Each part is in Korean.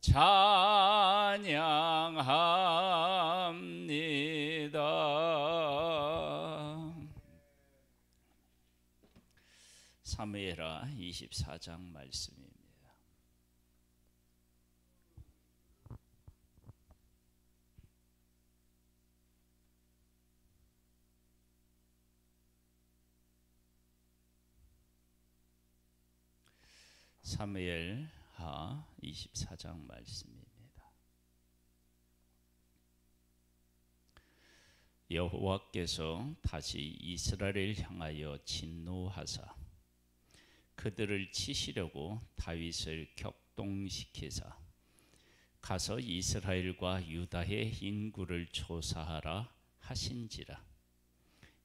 찬양합니다. 사무엘하 24장 말씀입니다. 사무엘하 24장 말씀입니다. 여호와께서 다시 이스라엘을 향하여 진노하사 그들을 치시려고 다윗을 격동시키사 가서 이스라엘과 유다의 인구를 조사하라 하신지라.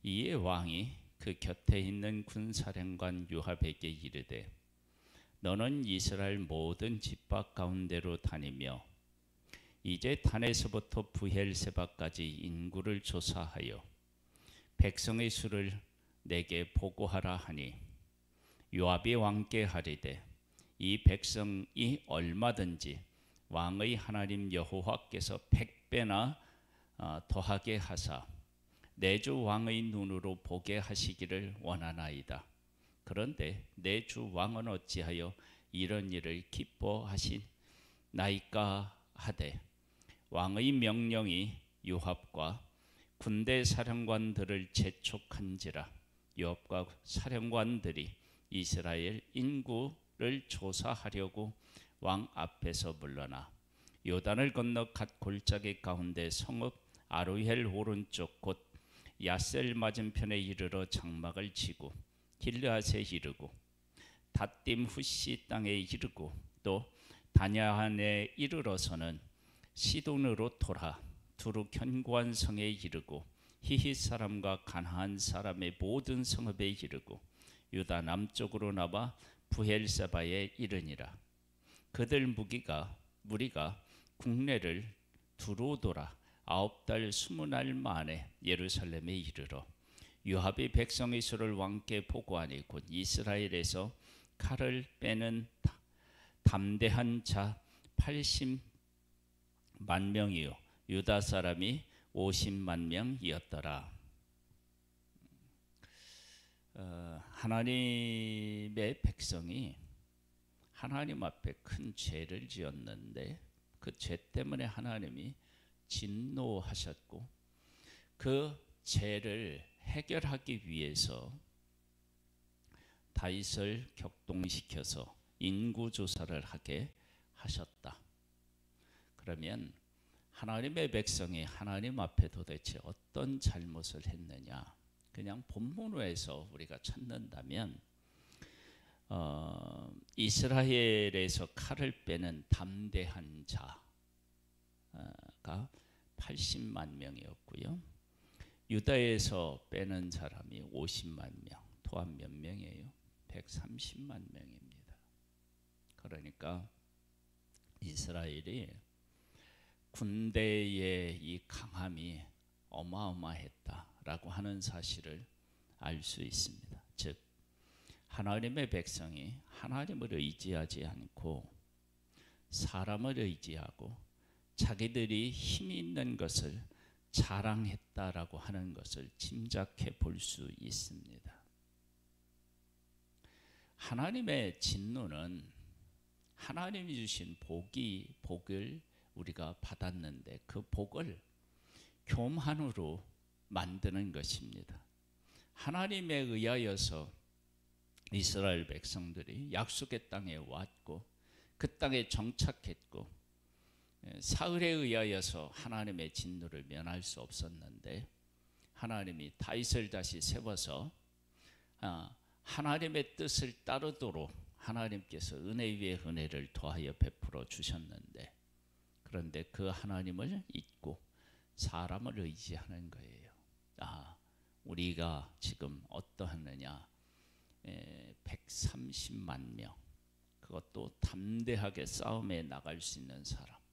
이에 왕이 그 곁에 있는 군사령관 요압에게 이르되 너는 이스라엘 모든 집밖 가운데로 다니며 이제 단에서부터 브엘세바까지 인구를 조사하여 백성의 수를 내게 보고하라 하니 요압이 왕께 하리되 이 백성이 얼마든지 왕의 하나님 여호와께서 100배나 더하게 하사 내 주 왕의 눈으로 보게 하시기를 원하나이다. 그런데 내 주 왕은 어찌하여 이런 일을 기뻐하시나이까 하되 왕의 명령이 요압과 군대 사령관들을 재촉한지라. 요압과 사령관들이 이스라엘 인구를 조사하려고 왕 앞에서 물러나 요단을 건너 갓 골짜기 가운데 성읍 아로엘 오른쪽 곧 야셀 맞은편에 이르러 장막을 치고 길르앗에 이르고 닷딤 후시 땅에 이르고 또 다냐한에 이르러서는 시돈으로 돌아 두루 견고한 성에 이르고 히히 사람과 가나안 사람의 모든 성읍에 이르고 유다 남쪽으로 나와 브엘세바에 이르니라. 그들 무리가 국내를 두루 돌아 9달 20날 만에 예루살렘에 이르러 요압이 백성의 수를 왕께 보고하니 곧 이스라엘에서 칼을 빼는 담대한 자 80만 명이요 유다 사람이 50만 명이었더라. 하나님의 백성이 하나님 앞에 큰 죄를 지었는데 그 죄 때문에 하나님이 진노하셨고 그 죄를 해결하기 위해서 다윗을 격동시켜서 인구조사를 하게 하셨다. 그러면 하나님의 백성이 하나님 앞에 도대체 어떤 잘못을 했느냐? 그냥 본문에서 우리가 찾는다면 이스라엘에서 칼을 빼는 담대한 자가 80만 명이었고요. 유다에서 빼는 사람이 50만 명, 또한 몇 명이에요? 130만 명입니다. 그러니까 이스라엘이 군대의 이 강함이 어마어마했다라고 하는 사실을 알 수 있습니다. 즉 하나님의 백성이 하나님을 의지하지 않고 사람을 의지하고 자기들이 힘이 있는 것을 자랑했다라고 하는 것을 짐작해 볼 수 있습니다. 하나님의 진노는 하나님이 주신 복을 우리가 받았는데 그 복을 교만으로 만드는 것입니다. 하나님에 의하여서 이스라엘 백성들이 약속의 땅에 왔고 그 땅에 정착했고 사흘에 의하여서 하나님의 진노를 면할 수 없었는데 하나님이 다윗을 다시 세워서 하나님의 뜻을 따르도록 하나님께서 은혜 위에 은혜를 더하여 베풀어 주셨는데 그런데 그 하나님을 잊고 사람을 의지하는 거예요. 우리가 지금 어떠하느냐? 130만 명, 그것도 담대하게 싸움에 나갈 수 있는 사람.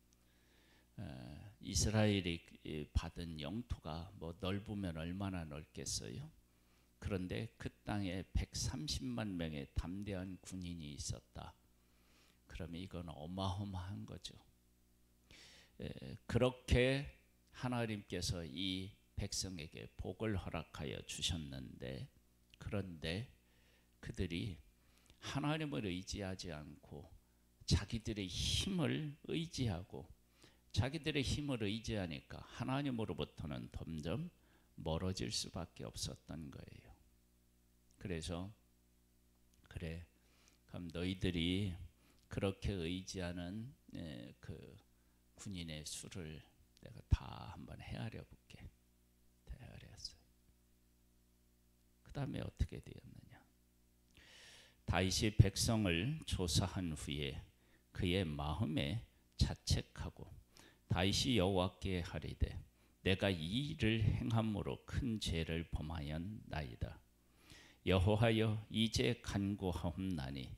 이스라엘이 받은 영토가 뭐 넓으면 얼마나 넓겠어요? 그런데 그 땅에 130만 명의 담대한 군인이 있었다. 그러면 이건 어마어마한 거죠. 그렇게 하나님께서 이 백성에게 복을 허락하여 주셨는데, 그런데 그들이 하나님을 의지하지 않고 자기들의 힘을 의지하고, 자기들의 힘을 의지하니까 하나님으로부터는 점점 멀어질 수밖에 없었던 거예요. 그래서 그래, 그럼 너희들이 그렇게 의지하는 그 군인의 수를 내가 다 한번 헤아려 볼게. 헤아렸어요. 그 다음에 어떻게 되었느냐? 다윗이 백성을 조사한 후에 그의 마음에 자책하고 다윗이 여호와께 하리되 내가 이 일을 행함으로 큰 죄를 범하였나이다. 여호와여 이제 간구하옵나니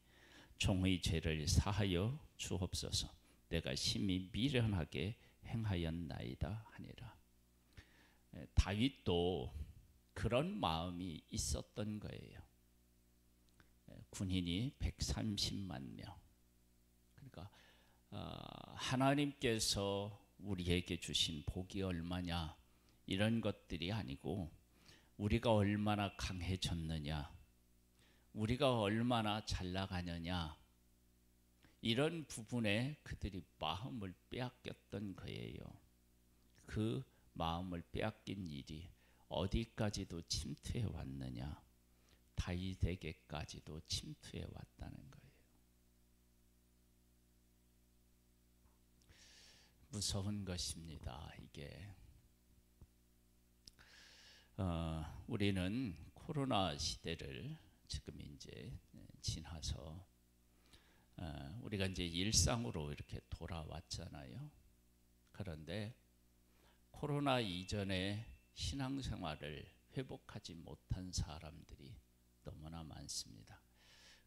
종의 죄를 사하여 주옵소서. 내가 심히 미련하게 행하였나이다 하니라. 다윗도 그런 마음이 있었던 거예요. 군인이 130만 명. 그러니까 하나님께서 우리에게 주신 복이 얼마냐, 이런 것들이 아니고 우리가 얼마나 강해졌느냐, 우리가 얼마나 잘 나가느냐, 이런 부분에 그들이 마음을 빼앗겼던 거예요. 그 마음을 빼앗긴 일이 어디까지도 침투해 왔느냐? 다윗에게까지도 침투해 왔다는 거예요. 무서운 것입니다. 이게 우리는 코로나 시대를 지금 이제 지나서 우리가 이제 일상으로 이렇게 돌아왔잖아요. 그런데 코로나 이전에 신앙생활을 회복하지 못한 사람들이 너무나 많습니다.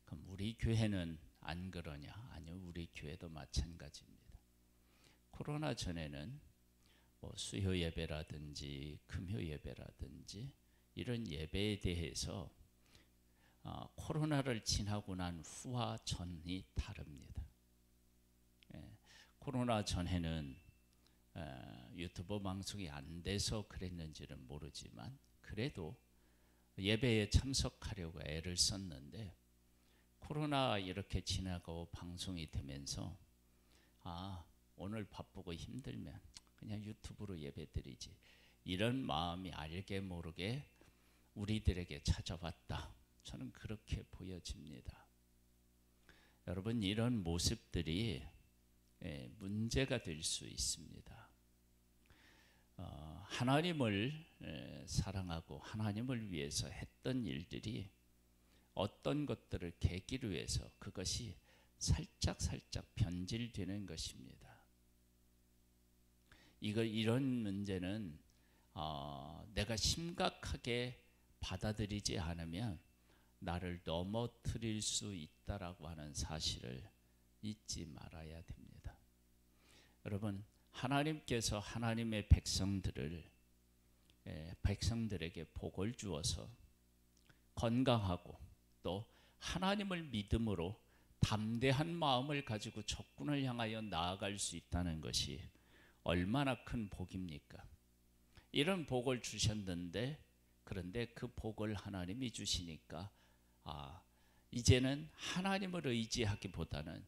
그럼 우리 교회는 안 그러냐? 아니요, 우리 교회도 마찬가지입니다. 코로나 전에는 뭐 수요 예배라든지 금요 예배라든지 이런 예배에 대해서 코로나를 지나고 난 후와 전이 다릅니다. 코로나 전에는 유튜브 방송이 안 돼서 그랬는지는 모르지만 그래도 예배에 참석하려고 애를 썼는데, 코로나 이렇게 지나고 방송이 되면서 오늘 바쁘고 힘들면 그냥 유튜브로 예배드리지, 이런 마음이 알게 모르게 우리들에게 찾아왔다. 저는 그렇게 보여집니다. 여러분, 이런 모습들이 문제가 될 수 있습니다. 하나님을 사랑하고 하나님을 위해서 했던 일들이 어떤 것들을 계기로 해서 그것이 살짝 변질되는 것입니다. 이런 문제는 내가 심각하게 받아들이지 않으면 나를 넘어뜨릴 수 있다라고 하는 사실을 잊지 말아야 됩니다. 여러분, 하나님께서 하나님의 백성들에게 복을 주어서 건강하고 또 하나님을 믿음으로 담대한 마음을 가지고 적군을 향하여 나아갈 수 있다는 것이 얼마나 큰 복입니까? 이런 복을 주셨는데, 그런데 그 복을 하나님이 주시니까 이제는 하나님을 의지하기보다는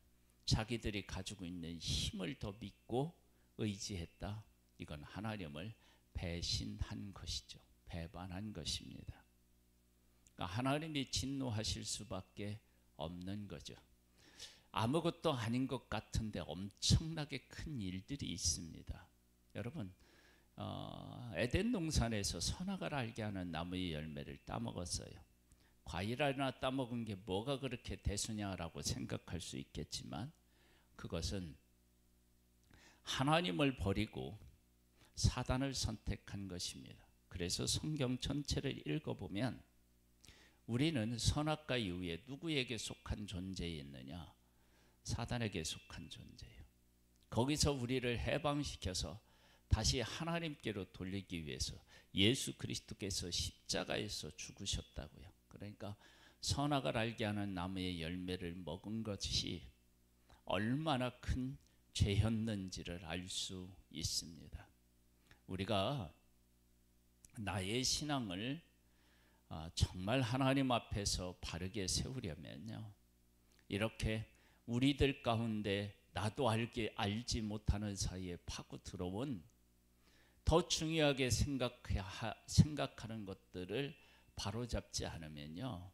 자기들이 가지고 있는 힘을 더 믿고 의지했다. 이건 하나님을 배신한 것이죠. 배반한 것입니다. 그러니까 하나님이 진노하실 수밖에 없는 거죠. 아무것도 아닌 것 같은데 엄청나게 큰 일들이 있습니다. 여러분, 에덴 동산에서 선악을 알게 하는 나무의 열매를 따먹었어요. 과일 하나 따먹은 게 뭐가 그렇게 대수냐라고 생각할 수 있겠지만, 그것은 하나님을 버리고 사단을 선택한 것입니다. 그래서 성경 전체를 읽어보면 우리는 선악과 이후에 누구에게 속한 존재였느냐? 사단에게 속한 존재예요. 거기서 우리를 해방시켜서 다시 하나님께로 돌리기 위해서 예수 그리스도께서 십자가에서 죽으셨다고요. 그러니까 선악을 알게 하는 나무의 열매를 먹은 것이 얼마나 큰 죄였는지를 알 수 있습니다. 우리가 나의 신앙을 정말 하나님 앞에서 바르게 세우려면요, 이렇게 우리들 가운데 나도 알지 못하는 사이에 파고 들어온 더 중요하게 생각하는 것들을 바로잡지 않으면요,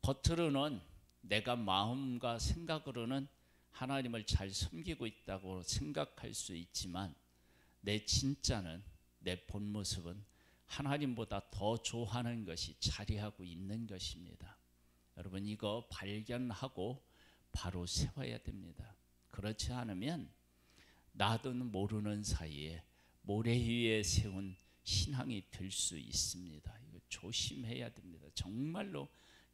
겉으로는 내가 마음과 생각으로는 하나님을 잘 섬기고 있다고 생각할 수 있지만 내 진짜는, 내 본 모습은 하나님보다 더 좋아하는 것이 자리하고 있는 것입니다. 여러분, 이거 발견하고 바로 세워야 됩니다. 그렇지 않으면 나도 모르는 사이에 모래 위에 세운 신앙이 될 수 있습니다. 이거 조심해야 됩니다. 정말로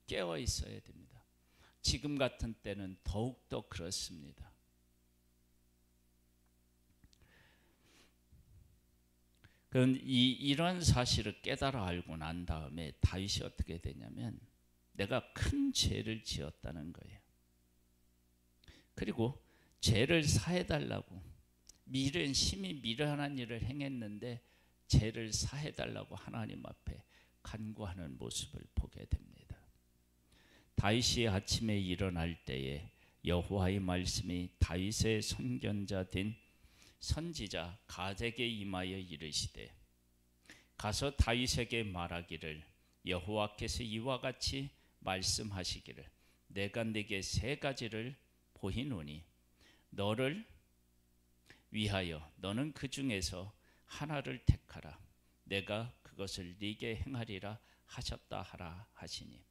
깨어 있어야 됩니다. 지금 같은 때는 더욱더 그렇습니다. 이런 사실을 깨달아 알고 난 다음에 다윗이 어떻게 되냐면 내가 큰 죄를 지었다는 거예요. 그리고 죄를 사해달라고, 심히 미련한 일을 행했는데 죄를 사해달라고 하나님 앞에 간구하는 모습을 보게 됩니다. 다윗이 아침에 일어날 때에 여호와의 말씀이 다윗의 선견자 된 선지자 가덱에 임하여 이르시되, 가서 다윗에게 말하기를 여호와께서 이와 같이 말씀하시기를 내가 네게 세 가지를 보이노니 너를 위하여 너는 그 중에서 하나를 택하라. 내가 그것을 네게 행하리라 하셨다 하라 하시니,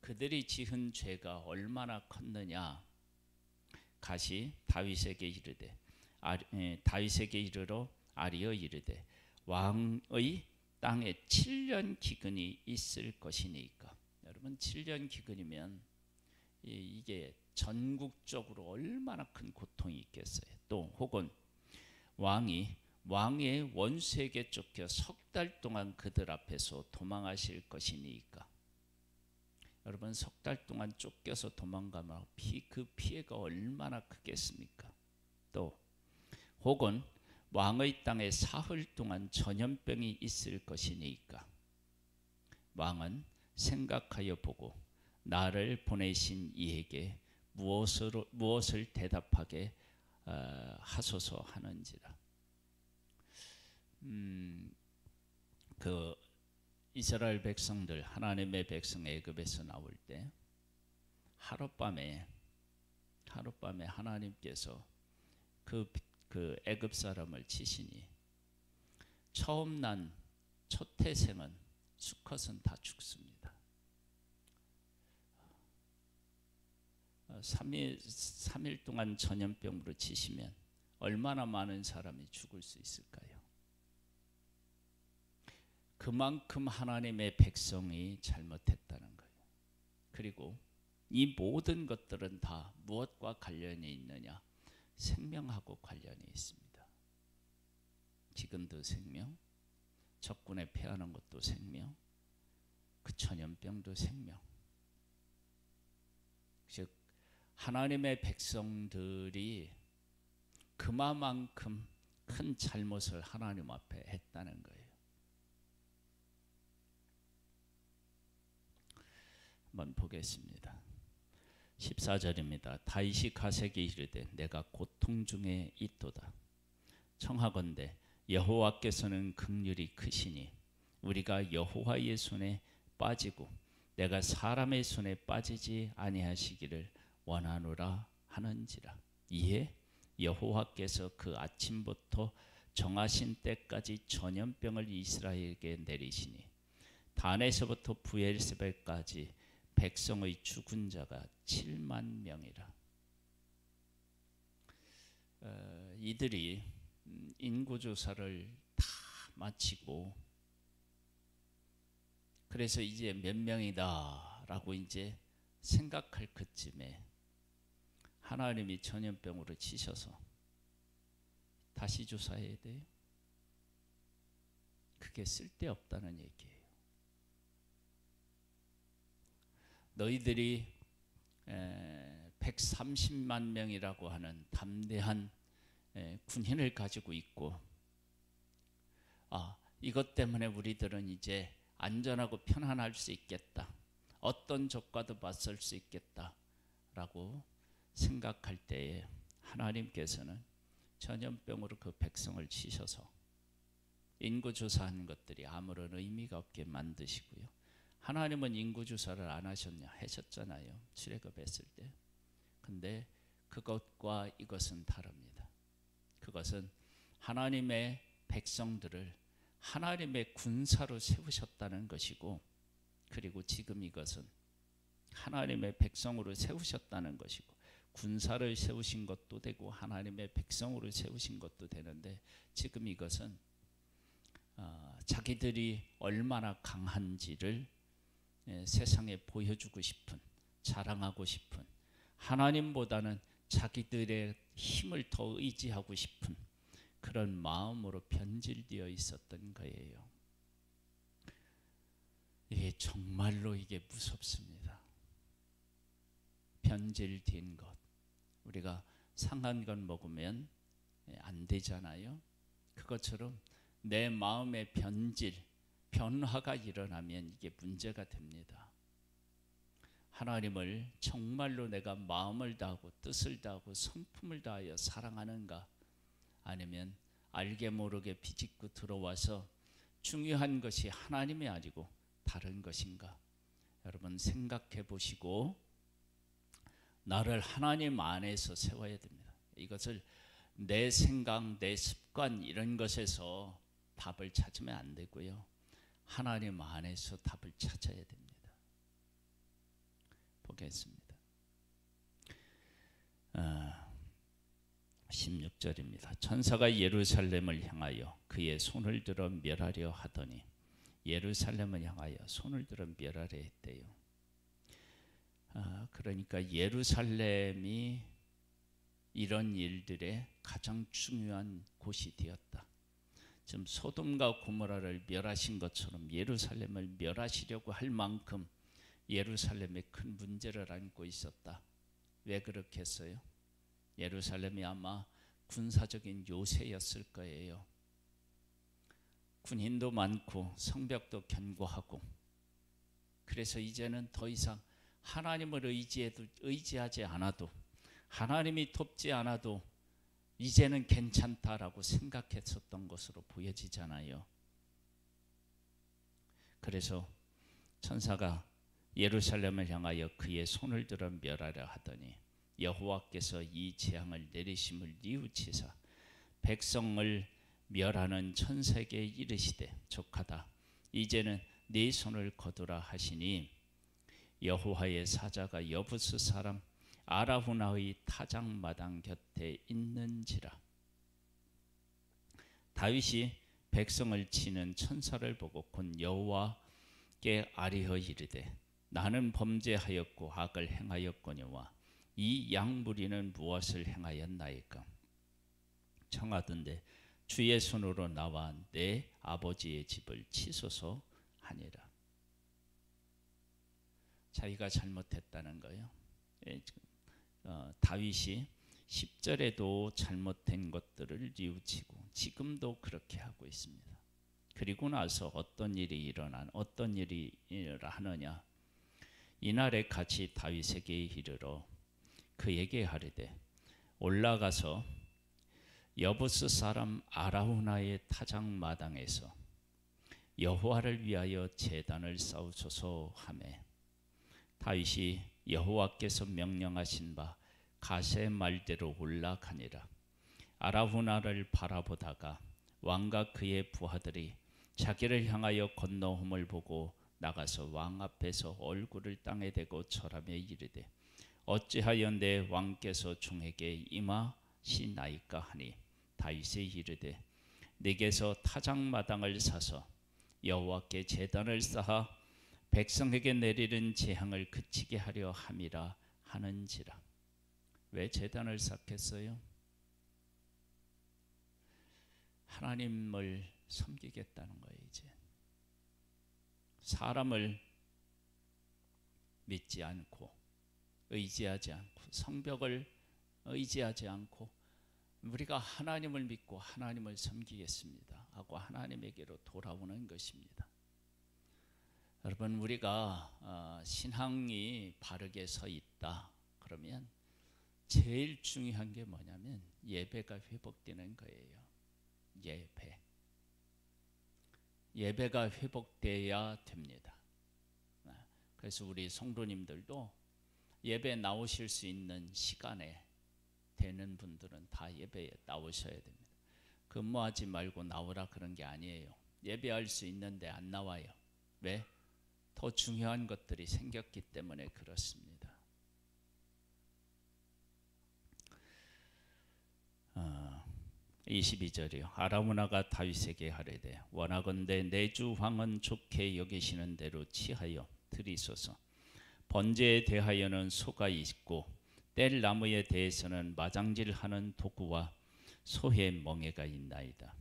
그들이 지은 죄가 얼마나 컸느냐. 가시 다윗에게 이르러 아리어 이르되 왕의 땅에 7년 기근이 있을 것이니까. 여러분, 7년 기근이면 이게 전국적으로 얼마나 큰 고통이 있겠어요. 또 혹은 왕의 원수에게 쫓겨 석 달 동안 그들 앞에서 도망하실 것이니까. 여러분, 석 달 동안 쫓겨서 도망가면 그 피해가 얼마나 크겠습니까? 또 혹은 왕의 땅에 사흘 동안 전염병이 있을 것이니까. 왕은 생각하여 보고 나를 보내신 이에게 무엇을 대답하게 하소서 하는지라. 그 이스라엘 백성들, 하나님의 백성 애굽에서 나올 때 하룻밤에 하나님께서 그 애굽 사람을 치시니 처음 난 초태생은, 수컷은 다 죽습니다. 3일 동안 전염병으로 치시면 얼마나 많은 사람이 죽을 수 있을까요? 그만큼 하나님의 백성이 잘못했다는 거예요. 그리고 이 모든 것들은 다 무엇과 관련이 있느냐? 생명하고 관련이 있습니다. 기근도 생명, 적군에 패하는 것도 생명, 그 전염병도 생명. 즉 하나님의 백성들이 그만큼 큰 잘못을 하나님 앞에 했다는 거예요. 한번 보겠습니다. 14절입니다. 다윗이 가세게 이르되 내가 고통 중에 있도다. 청하건대 여호와께서는 긍휼이 크시니 우리가 여호와의 손에 빠지고 내가 사람의 손에 빠지지 아니하시기를 원하노라 하는지라. 이에 여호와께서 그 아침부터 정하신 때까지 전염병을 이스라엘에게 내리시니 단에서부터 부엘세바까지 백성의 죽은 자가 7만 명이라. 이들이 인구조사를 다 마치고 그래서 이제 몇 명이다 라고 이제 생각할 그쯤에 하나님이 전염병으로 치셔서 다시 조사해야 돼요. 그게 쓸데없다는 얘기예요. 너희들이 130만 명이라고 하는 담대한 군인을 가지고 있고, 이것 때문에 우리들은 이제 안전하고 편안할 수 있겠다, 어떤 적과도 맞설 수 있겠다라고 생각할 때에 하나님께서는 전염병으로 그 백성을 치셔서 인구조사한 것들이 아무런 의미가 없게 만드시고요. 하나님은 인구조사를 안 하셨잖아요, 출애굽했을 때. 근데 그것과 이것은 다릅니다. 그것은 하나님의 백성들을 하나님의 군사로 세우셨다는 것이고, 그리고 지금 이것은 하나님의 백성으로 세우셨다는 것이고, 군사를 세우신 것도 되고 하나님의 백성으로 세우신 것도 되는데, 지금 이것은 자기들이 얼마나 강한지를 세상에 보여주고 싶은, 자랑하고 싶은, 하나님보다는 자기들의 힘을 더 의지하고 싶은 그런 마음으로 변질되어 있었던 거예요. 정말로 이게 무섭습니다. 변질된 것. 우리가 상한 것 먹으면 안 되잖아요. 그것처럼 내 마음의 변화가 일어나면 이게 문제가 됩니다. 하나님을 정말로 내가 마음을 다하고 뜻을 다하고 성품을 다하여 사랑하는가, 아니면 알게 모르게 비집고 들어와서 중요한 것이 하나님이 아니고 다른 것인가, 여러분 생각해 보시고 나를 하나님 안에서 세워야 됩니다. 이것을 내 생각, 내 습관 이런 것에서 답을 찾으면 안 되고요, 하나님 안에서 답을 찾아야 됩니다. 보겠습니다. 16절입니다. 천사가 예루살렘을 향하여 그의 손을 들어 멸하려 하더니, 예루살렘을 향하여 손을 들어 멸하려 했대요. 그러니까 예루살렘이 이런 일들의 가장 중요한 곳이 되었다. 지금 소돔과 고모라를 멸하신 것처럼 예루살렘을 멸하시려고 할 만큼 예루살렘에 큰 문제를 안고 있었다. 왜 그렇게 했어요? 예루살렘이 아마 군사적인 요새였을 거예요. 군인도 많고 성벽도 견고하고, 그래서 이제는 더 이상 하나님을 의지하지 않아도, 하나님이 돕지 않아도 이제는 괜찮다라고 생각했었던 것으로 보여지잖아요. 그래서 천사가 예루살렘을 향하여 그의 손을 들어 멸하려 하더니, 여호와께서 이 재앙을 내리심을 뉘우치사 백성을 멸하는 천사에게 이르시되, 족하다, 이제는 네 손을 거두라 하시니, 여호와의 사자가 여부스 사람 아라후나의 타작마당 곁에 있는지라. 다윗이 백성을 치는 천사를 보고 곧 여호와께 아뢰어 이르되, 나는 범죄하였고 악을 행하였거니와 이 양무리는 무엇을 행하였나이까? 청하던대 주의 손으로 나와 내 아버지의 집을 치소서 하니라. 자기가 잘못했다는 거예요. 다윗이 10절에도 잘못된 것들을 뉘우치고 지금도 그렇게 하고 있습니다. 그리고 나서 어떤 일이 하느냐? 이날에 같이 다윗에게 이르러 그에게 하리되, 올라가서 여부스 사람 아라우나의 타작마당에서 여호와를 위하여 제단을 쌓으소서 하매, 다윗이 여호와께서 명령하신 바 가세 말대로 올라가니라. 아라우나를 바라보다가 왕과 그의 부하들이 자기를 향하여 건너옴을 보고 나가서 왕 앞에서 얼굴을 땅에 대고 절하며 이르되, 어찌하여 내 왕께서 종에게 임하시나이까 하니, 다윗이 이르되, 네게서 타작마당을 사서 여호와께 제단을 쌓아 백성에게 내리는 재앙을 그치게 하려 함이라 하는지라. 왜 제단을 쌓겠어요? 하나님을 섬기겠다는 거예요. 이제 사람을 믿지 않고 의지하지 않고 성벽을 의지하지 않고 우리가 하나님을 믿고 하나님을 섬기겠습니다 하고 하나님에게로 돌아오는 것입니다. 여러분, 우리가 신앙이 바르게 서 있다 그러면 제일 중요한 게 뭐냐면 예배가 회복되는 거예요. 예배가 회복돼야 됩니다. 그래서 우리 성도님들도 예배 나오실 수 있는 시간에 되는 분들은 다 예배에 나오셔야 됩니다. 근무하지 말고 나오라 그런 게 아니에요. 예배할 수 있는데 안 나와요. 왜? 더 중요한 것들이 생겼기 때문에 그렇습니다. 22절이요. 아라우나가 다윗에게 하려되 원하건대 내 주 왕은 좋게 여기시는 대로 취하여 드리소서. 번제에 대하여는 소가 있고 뗄 나무에 대해서는 마장질하는 도구와 소의 멍에가 있나이다.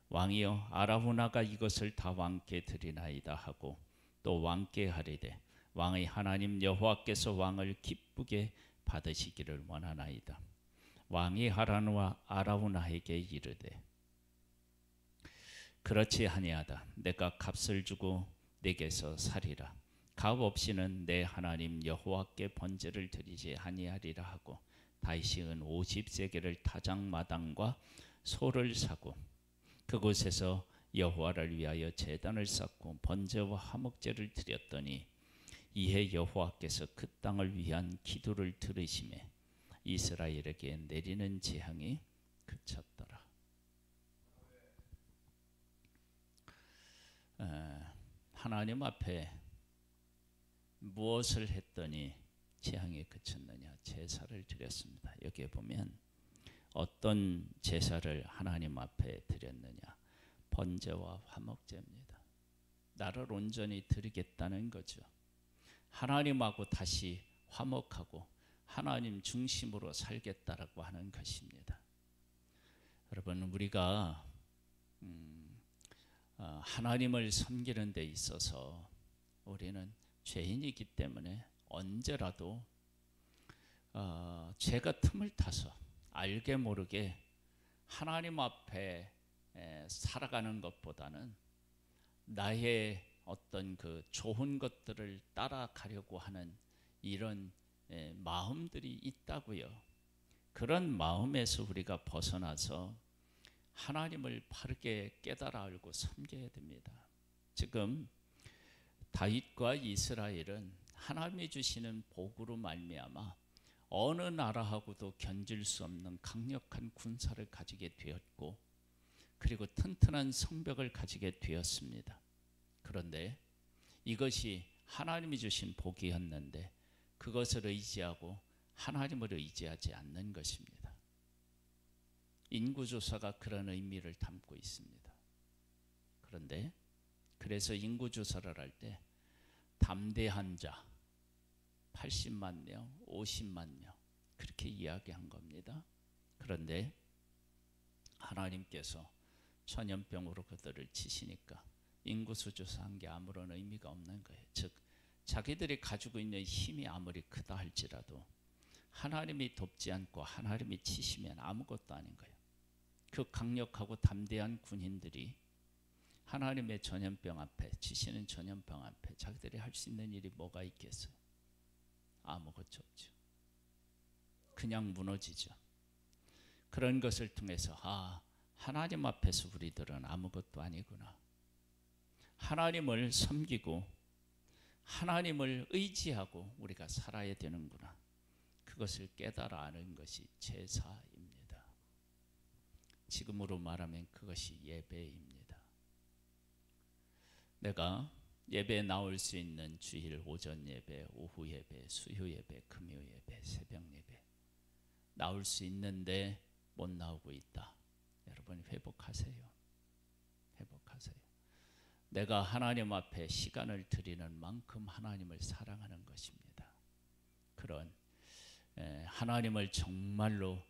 왕이여, 아라우나가 이것을 다 왕께 드리나이다 하고 또 왕께 하리되 왕의 하나님 여호와께서 왕을 기쁘게 받으시기를 원하나이다. 왕이 아라우나에게 이르되 그렇지 아니하다. 내가 값을 주고 내게서 살이라. 값 없이는 내 하나님 여호와께 번제를 드리지 아니하리라 하고 다윗이 은 50세겔을 타작마당과 소를 사고 그곳에서 여호와를 위하여 제단을 쌓고 번제와 화목제를 드렸더니 이에 여호와께서 그 땅을 위한 기도를 들으시매 이스라엘에게 내리는 재앙이 그쳤더라. 하나님 앞에 무엇을 했더니 재앙이 그쳤느냐? 제사를 드렸습니다. 여기에 보면 어떤 제사를 하나님 앞에 드렸느냐? 번제와 화목제입니다. 나를 온전히 드리겠다는 거죠. 하나님하고 다시 화목하고 하나님 중심으로 살겠다라고 하는 것입니다. 여러분, 우리가 하나님을 섬기는 데 있어서 우리는 죄인이기 때문에 언제라도 죄가 틈을 타서 알게 모르게 하나님 앞에 살아가는 것보다는 나의 어떤 그 좋은 것들을 따라가려고 하는 이런 마음들이 있다고요. 그런 마음에서 우리가 벗어나서 하나님을 바르게 깨달아 알고 섬겨야 됩니다. 지금 다윗과 이스라엘은 하나님이 주시는 복으로 말미암아 어느 나라하고도 견질 수 없는 강력한 군사를 가지게 되었고 그리고 튼튼한 성벽을 가지게 되었습니다. 그런데 이것이 하나님이 주신 복이었는데 그것을 의지하고 하나님을 의지하지 않는 것입니다. 인구조사가 그런 의미를 담고 있습니다. 그런데 그래서 인구조사를 할 때 담대한 자 80만 명, 50만 명 그렇게 이야기한 겁니다. 그런데 하나님께서 전염병으로 그들을 치시니까 인구수 조사한 게 아무런 의미가 없는 거예요. 즉 자기들이 가지고 있는 힘이 아무리 크다 할지라도 하나님이 돕지 않고 하나님이 치시면 아무것도 아닌 거예요. 그 강력하고 담대한 군인들이 하나님의 전염병 앞에, 치시는 전염병 앞에 자기들이 할 수 있는 일이 뭐가 있겠어요? 아무것도 없죠. 그냥 무너지죠. 그런 것을 통해서 하나님 앞에서 우리들은 아무것도 아니구나. 하나님을 섬기고 하나님을 의지하고 우리가 살아야 되는구나. 그것을 깨달아 아는 것이 제사입니다. 지금으로 말하면 그것이 예배입니다. 내가 예배에 나올 수 있는 주일 오전 예배, 오후 예배, 수요 예배, 금요 예배, 새벽 예배 나올 수 있는데 못 나오고 있다. 여러분 회복하세요. 회복하세요. 내가 하나님 앞에 시간을 드리는 만큼 하나님을 사랑하는 것입니다. 그런 하나님을 정말로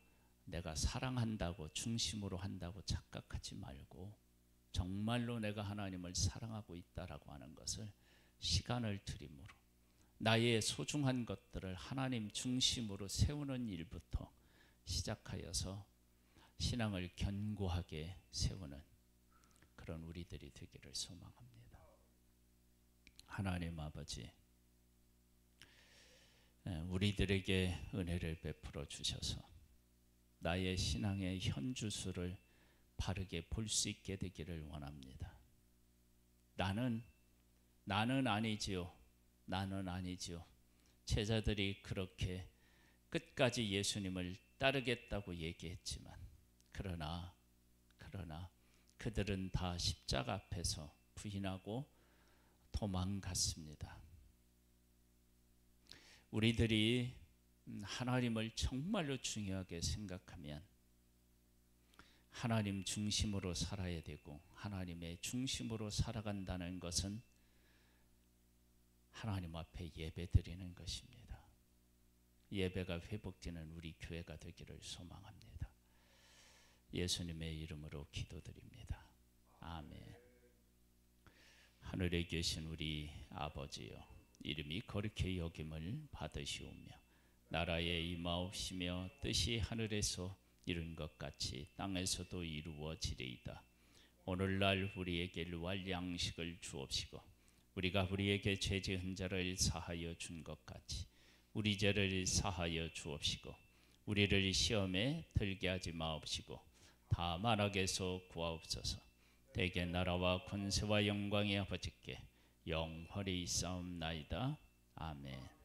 내가 사랑한다고 중심으로 한다고 착각하지 말고 정말로 내가 하나님을 사랑하고 있다라고 하는 것을 시간을 드림으로 나의 소중한 것들을 하나님 중심으로 세우는 일부터 시작하여서 신앙을 견고하게 세우는 그런 우리들이 되기를 소망합니다. 하나님 아버지, 우리들에게 은혜를 베풀어 주셔서 나의 신앙의 현주소를 바르게 볼 수 있게 되기를 원합니다. 나는 아니지요. 나는 아니지요. 제자들이 그렇게 끝까지 예수님을 따르겠다고 얘기했지만 그러나 그들은 다 십자가 앞에서 부인하고 도망갔습니다. 우리들이 하나님을 정말로 중요하게 생각하면 하나님 중심으로 살아야 되고 하나님의 중심으로 살아간다는 것은 하나님 앞에 예배드리는 것입니다. 예배가 회복되는 우리 교회가 되기를 소망합니다. 예수님의 이름으로 기도드립니다. 아멘. 하늘에 계신 우리 아버지여, 이름이 거룩히 여김을 받으시오며 나라에 임하옵시며 뜻이 하늘에서 이룬 것 같이 땅에서도 이루어지리이다. 오늘날 우리에게 일용할 양식을 주옵시고 우리가 우리에게 죄 지은 자를 사하여 준 것 같이 우리 죄를 사하여 주옵시고 우리를 시험에 들게 하지 마옵시고 다만 악에서 구하옵소서. 대개 나라와 권세와 영광이 아버지께 영원히 있사옵나이다. 아멘.